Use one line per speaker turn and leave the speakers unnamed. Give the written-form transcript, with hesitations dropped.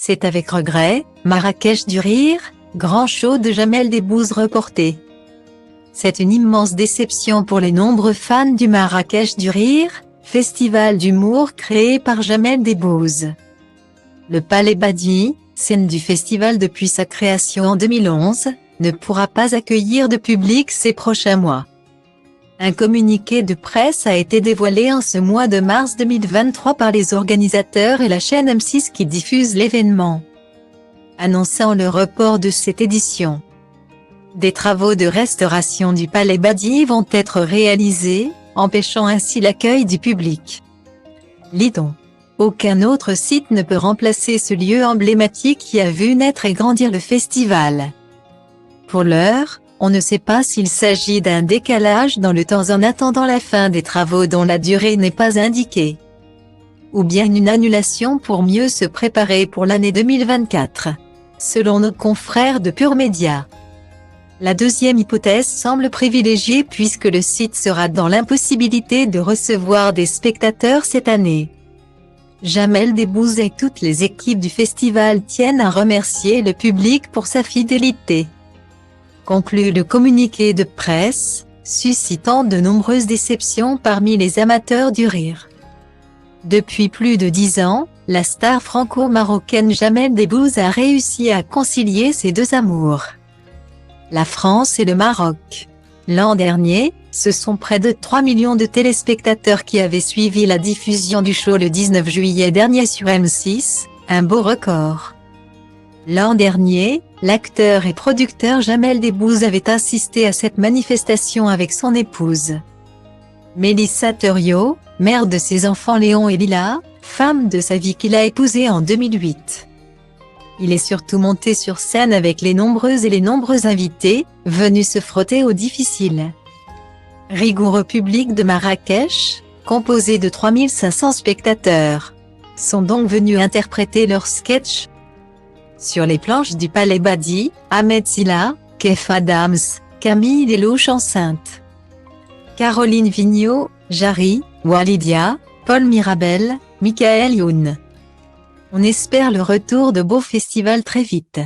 C'est avec regret, Marrakech du Rire, grand show de Jamel Debbouze reporté. C'est une immense déception pour les nombreux fans du Marrakech du Rire, festival d'humour créé par Jamel Debbouze. Le Palais Badi, scène du festival depuis sa création en 2011, ne pourra pas accueillir de public ces prochains mois. Un communiqué de presse a été dévoilé en ce mois de mars 2023 par les organisateurs et la chaîne M6 qui diffuse l'événement, annonçant le report de cette édition. Des travaux de restauration du Palais Badi vont être réalisés, empêchant ainsi l'accueil du public. Lidon. Aucun autre site ne peut remplacer ce lieu emblématique qui a vu naître et grandir le festival. Pour l'heure, on ne sait pas s'il s'agit d'un décalage dans le temps en attendant la fin des travaux dont la durée n'est pas indiquée, ou bien une annulation pour mieux se préparer pour l'année 2024, selon nos confrères de Pure Média. La deuxième hypothèse semble privilégiée puisque le site sera dans l'impossibilité de recevoir des spectateurs cette année. Jamel Debbouze et toutes les équipes du festival tiennent à remercier le public pour sa fidélité, conclut le communiqué de presse, suscitant de nombreuses déceptions parmi les amateurs du rire. Depuis plus de 10 ans, la star franco-marocaine Jamel Debbouze a réussi à concilier ses deux amours, la France et le Maroc. L'an dernier, ce sont près de 3 millions de téléspectateurs qui avaient suivi la diffusion du show le 19 juillet dernier sur M6, un beau record. L'an dernier, l'acteur et producteur Jamel Debbouze avait assisté à cette manifestation avec son épouse, Mélissa Thériault, mère de ses enfants Léon et Lila, femme de sa vie qu'il a épousée en 2008. Il est surtout monté sur scène avec les nombreux invités, venus se frotter au difficile, rigoureux public de Marrakech, composé de 3500 spectateurs, sont donc venus interpréter leurs sketchs. Sur les planches du Palais Badi, Ahmed Silla, Kefa Adams, Camille Delouche enceinte, Caroline Vigneault, Jarry, Walidia, Paul Mirabel, Michael Youn. On espère le retour de beaux festivals très vite.